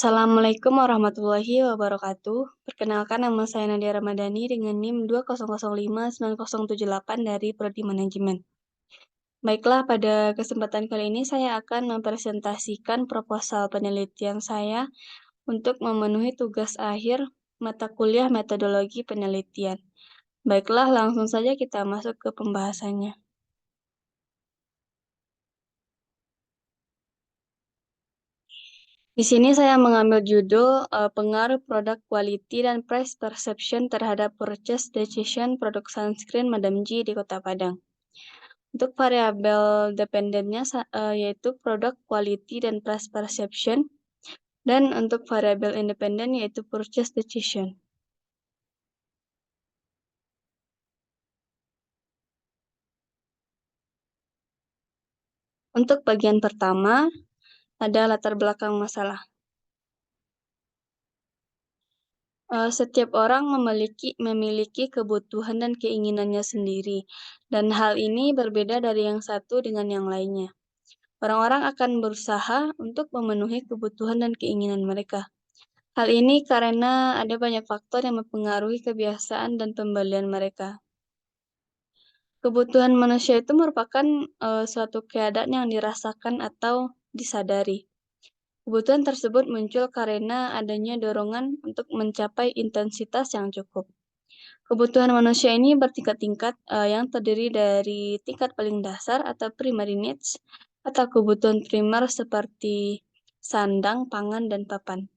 Assalamualaikum warahmatullahi wabarakatuh. Perkenalkan, nama saya Nadia Ramadhani dengan NIM 2005978 dari Prodi Manajemen. Baiklah, pada kesempatan kali ini saya akan mempresentasikan proposal penelitian saya untuk memenuhi tugas akhir mata kuliah metodologi penelitian. Baiklah, langsung saja kita masuk ke pembahasannya. Di sini saya mengambil judul pengaruh produk quality dan price perception terhadap purchase decision produk sunscreen Madam G di Kota Padang. Untuk variabel dependennya yaitu produk quality dan price perception, dan untuk variabel independen yaitu purchase decision. Untuk bagian pertama, ada latar belakang masalah. Setiap orang memiliki kebutuhan dan keinginannya sendiri, dan hal ini berbeda dari yang satu dengan yang lainnya. Orang-orang akan berusaha untuk memenuhi kebutuhan dan keinginan mereka. Hal ini karena ada banyak faktor yang mempengaruhi kebiasaan dan pembelian mereka. Kebutuhan manusia itu merupakan suatu keadaan yang dirasakan atau disadari. Kebutuhan tersebut muncul karena adanya dorongan untuk mencapai intensitas yang cukup. Kebutuhan manusia ini bertingkat-tingkat yang terdiri dari tingkat paling dasar atau primary needs atau kebutuhan primer seperti sandang, pangan, dan papan.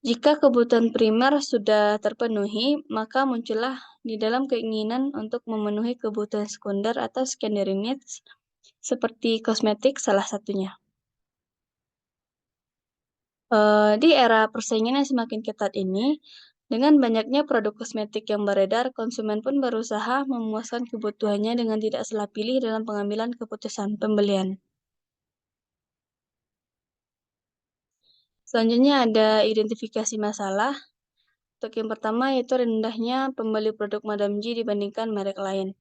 Jika kebutuhan primer sudah terpenuhi, maka muncullah di dalam keinginan untuk memenuhi kebutuhan sekunder atau secondary needs seperti kosmetik salah satunya. Di era persaingan yang semakin ketat ini, dengan banyaknya produk kosmetik yang beredar, konsumen pun berusaha memuaskan kebutuhannya dengan tidak salah pilih dalam pengambilan keputusan pembelian. Selanjutnya ada identifikasi masalah. Untuk yang pertama yaitu rendahnya pembeli produk Madam G dibandingkan merek lain.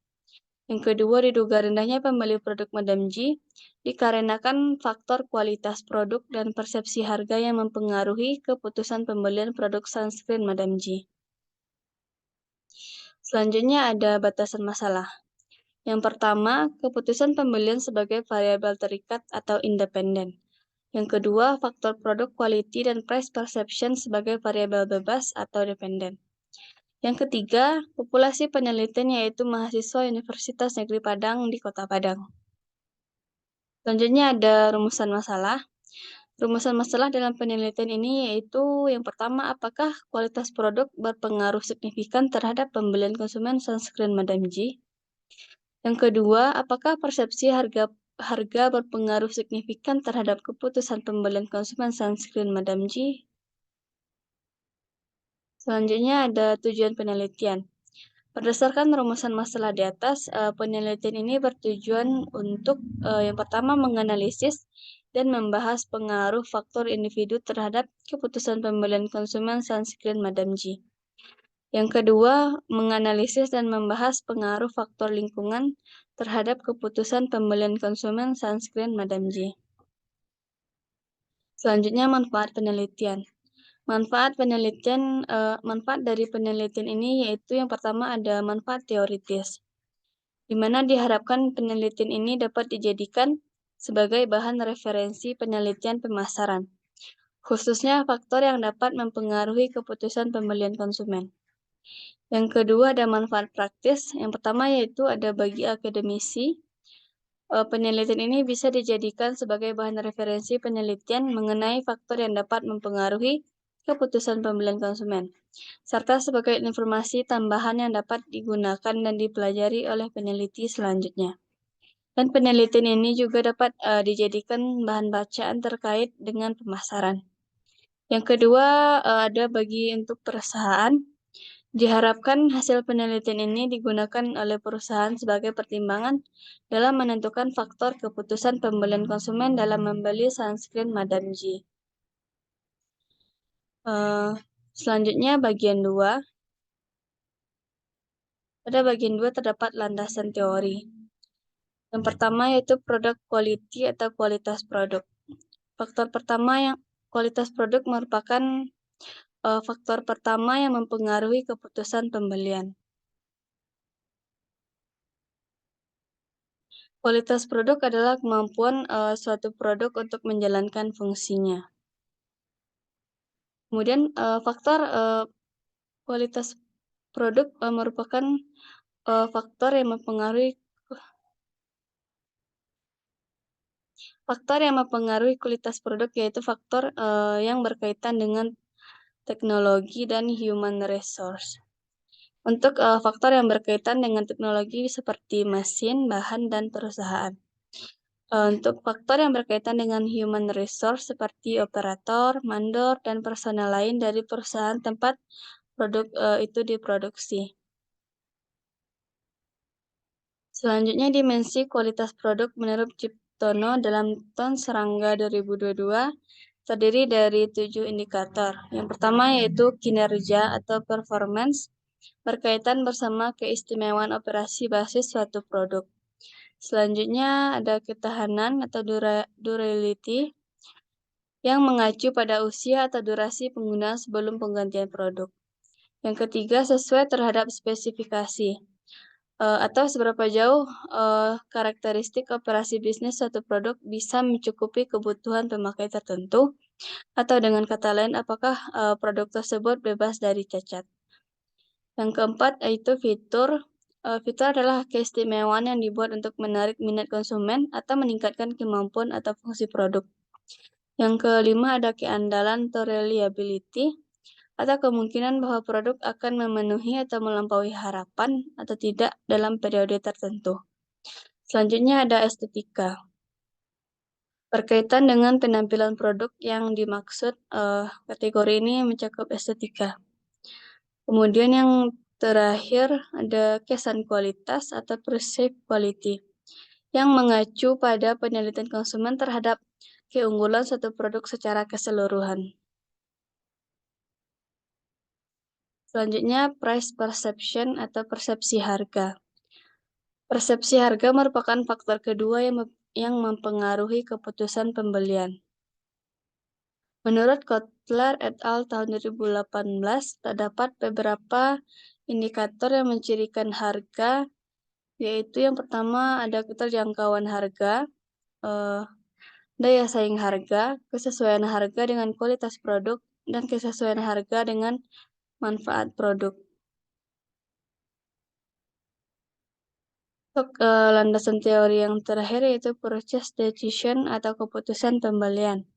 Yang kedua, diduga rendahnya pembeli produk Madam G dikarenakan faktor kualitas produk dan persepsi harga yang mempengaruhi keputusan pembelian produk sunscreen Madam G. Selanjutnya ada batasan masalah. Yang pertama, keputusan pembelian sebagai variabel terikat atau independen. Yang kedua, faktor produk quality dan price perception sebagai variabel bebas atau dependen. Yang ketiga, populasi penelitian yaitu mahasiswa Universitas Negeri Padang di Kota Padang. Selanjutnya ada rumusan masalah. Rumusan masalah dalam penelitian ini yaitu yang pertama, apakah kualitas produk berpengaruh signifikan terhadap pembelian konsumen sunscreen Madam G? Yang kedua, apakah persepsi harga berpengaruh signifikan terhadap keputusan pembelian konsumen sunscreen Madam G? Selanjutnya ada tujuan penelitian. Berdasarkan rumusan masalah di atas, penelitian ini bertujuan untuk yang pertama menganalisis dan membahas pengaruh faktor individu terhadap keputusan pembelian konsumen sunscreen Madam G. Yang kedua, menganalisis dan membahas pengaruh faktor lingkungan terhadap keputusan pembelian konsumen sunscreen Madam G. Selanjutnya, manfaat penelitian. Manfaat dari penelitian ini yaitu yang pertama ada manfaat teoritis, di mana diharapkan penelitian ini dapat dijadikan sebagai bahan referensi penelitian pemasaran, khususnya faktor yang dapat mempengaruhi keputusan pembelian konsumen. Yang kedua ada manfaat praktis. Yang pertama yaitu ada bagi akademisi. Penelitian ini bisa dijadikan sebagai bahan referensi penelitian mengenai faktor yang dapat mempengaruhi keputusan pembelian konsumen, serta sebagai informasi tambahan yang dapat digunakan dan dipelajari oleh peneliti selanjutnya. Dan penelitian ini juga dapat dijadikan bahan bacaan terkait dengan pemasaran. Yang kedua ada bagi untuk perusahaan. Diharapkan hasil penelitian ini digunakan oleh perusahaan sebagai pertimbangan dalam menentukan faktor keputusan pembelian konsumen dalam membeli sunscreen Madam G. Selanjutnya bagian 2. Pada bagian 2 terdapat landasan teori. Yang pertama yaitu produk quality atau kualitas produk. Faktor pertama yang kualitas produk merupakan faktor pertama yang mempengaruhi keputusan pembelian. Kualitas produk adalah kemampuan suatu produk untuk menjalankan fungsinya. Kemudian faktor kualitas produk merupakan faktor yang mempengaruhi kualitas produk, yaitu faktor yang berkaitan dengan teknologi dan human resource. Untuk faktor yang berkaitan dengan teknologi seperti mesin, bahan, dan perusahaan. Untuk faktor yang berkaitan dengan human resource seperti operator, mandor, dan personel lain dari perusahaan tempat produk itu diproduksi. Selanjutnya, dimensi kualitas produk menurut Ciptono dalam Tahun Serangga 2022 terdiri dari 7 indikator. Yang pertama yaitu kinerja atau performance, berkaitan bersama keistimewaan operasi basis suatu produk. Selanjutnya ada ketahanan atau durability, yang mengacu pada usia atau durasi penggunaan sebelum penggantian produk. Yang ketiga, sesuai terhadap spesifikasi, atau seberapa jauh karakteristik operasi bisnis suatu produk bisa mencukupi kebutuhan pemakai tertentu, atau dengan kata lain, apakah produk tersebut bebas dari cacat. Yang keempat yaitu fitur. Fitur adalah keistimewaan yang dibuat untuk menarik minat konsumen atau meningkatkan kemampuan atau fungsi produk. Yang kelima ada keandalan atau reliability, atau kemungkinan bahwa produk akan memenuhi atau melampaui harapan atau tidak dalam periode tertentu. Selanjutnya ada estetika, berkaitan dengan penampilan produk yang dimaksud. Kategori ini mencakup estetika. Kemudian yang terakhir ada kesan kualitas atau perceived quality, yang mengacu pada penelitian konsumen terhadap keunggulan suatu produk secara keseluruhan. Selanjutnya, price perception atau persepsi harga. Persepsi harga merupakan faktor kedua yang mempengaruhi keputusan pembelian. Menurut Kotler et al. Tahun 2018, terdapat beberapa indikator yang mencirikan harga, yaitu yang pertama ada keterjangkauan harga, daya saing harga, kesesuaian harga dengan kualitas produk, dan kesesuaian harga dengan manfaat produk. Untuk landasan teori yang terakhir yaitu purchase decision atau keputusan pembelian.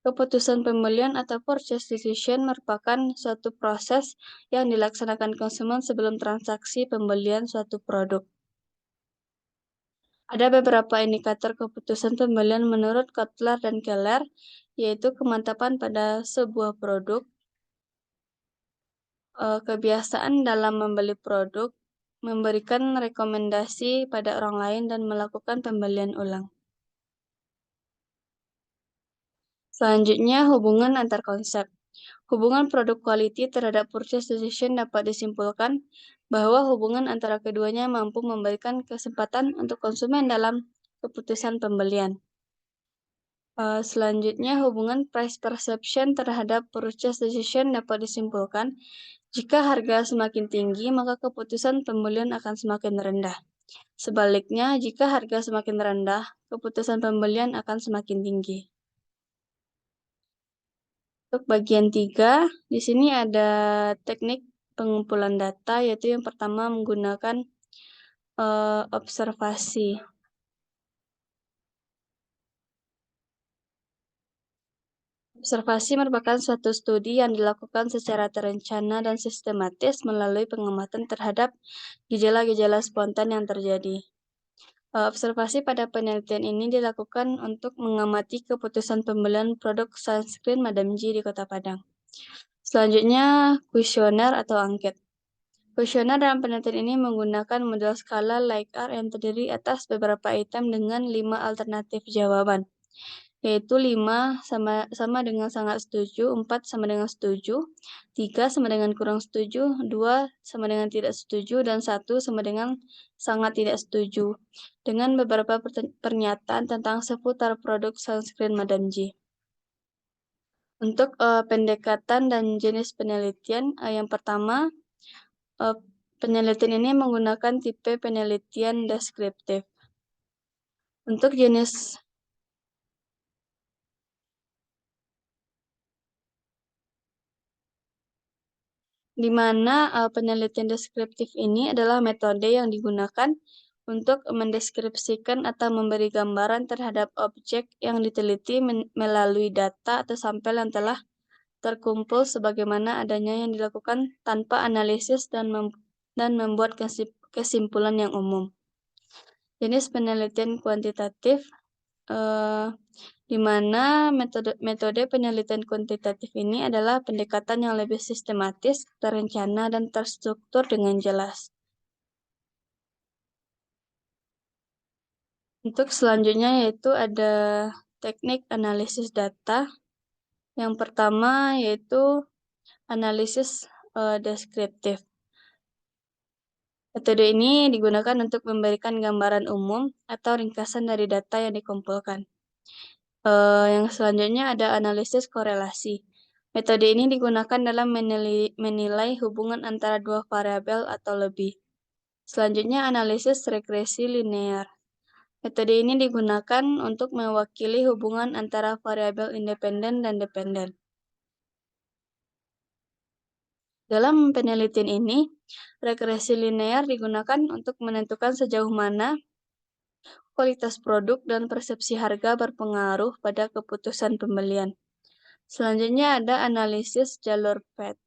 Keputusan pembelian atau purchase decision merupakan suatu proses yang dilaksanakan konsumen sebelum transaksi pembelian suatu produk. Ada beberapa indikator keputusan pembelian menurut Kotler dan Keller, yaitu kemantapan pada sebuah produk, kebiasaan dalam membeli produk, memberikan rekomendasi pada orang lain, dan melakukan pembelian ulang. Selanjutnya, hubungan antar konsep. Hubungan produk quality terhadap purchase decision dapat disimpulkan bahwa hubungan antara keduanya mampu memberikan kesempatan untuk konsumen dalam keputusan pembelian. Selanjutnya, hubungan price perception terhadap purchase decision dapat disimpulkan jika harga semakin tinggi, maka keputusan pembelian akan semakin rendah. Sebaliknya, jika harga semakin rendah, keputusan pembelian akan semakin tinggi. Untuk bagian 3, di sini ada teknik pengumpulan data, yaitu yang pertama menggunakan observasi. Observasi merupakan suatu studi yang dilakukan secara terencana dan sistematis melalui pengamatan terhadap gejala-gejala spontan yang terjadi. Observasi pada penelitian ini dilakukan untuk mengamati keputusan pembelian produk sunscreen Madam G di Kota Padang. Selanjutnya, kuesioner atau angket. Kuesioner dalam penelitian ini menggunakan model skala Likert yang terdiri atas beberapa item dengan 5 alternatif jawaban. yaitu 5 sama dengan sangat setuju, 4 sama dengan setuju, 3 sama dengan kurang setuju, 2 sama dengan tidak setuju, dan 1 sama dengan sangat tidak setuju, dengan beberapa pernyataan tentang seputar produk sunscreen Madam G. Untuk pendekatan dan jenis penelitian, yang pertama, penelitian ini menggunakan tipe penelitian deskriptif. Untuk jenis di mana penelitian deskriptif ini adalah metode yang digunakan untuk mendeskripsikan atau memberi gambaran terhadap objek yang diteliti melalui data atau sampel yang telah terkumpul sebagaimana adanya yang dilakukan tanpa analisis dan membuat kesimpulan yang umum. Jenis penelitian kuantitatif, di mana metode penelitian kuantitatif ini adalah pendekatan yang lebih sistematis, terencana, dan terstruktur dengan jelas. Untuk selanjutnya yaitu ada teknik analisis data. Yang pertama yaitu analisis deskriptif. Metode ini digunakan untuk memberikan gambaran umum atau ringkasan dari data yang dikumpulkan. Yang selanjutnya ada analisis korelasi. Metode ini digunakan dalam menilai hubungan antara dua variabel atau lebih. Selanjutnya analisis regresi linear. Metode ini digunakan untuk mewakili hubungan antara variabel independen dan dependen. Dalam penelitian ini, regresi linear digunakan untuk menentukan sejauh mana kualitas produk dan persepsi harga berpengaruh pada keputusan pembelian. Selanjutnya ada analisis jalur path.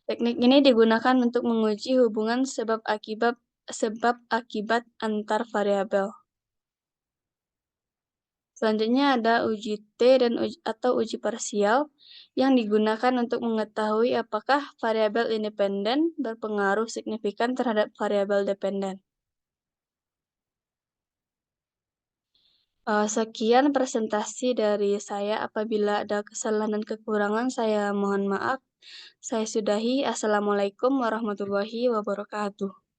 Teknik ini digunakan untuk menguji hubungan sebab akibat antar variabel. Selanjutnya ada uji T atau uji parsial yang digunakan untuk mengetahui apakah variabel independen berpengaruh signifikan terhadap variabel dependen. Sekian presentasi dari saya. Apabila ada kesalahan dan kekurangan, saya mohon maaf. Saya sudahi. Assalamualaikum warahmatullahi wabarakatuh.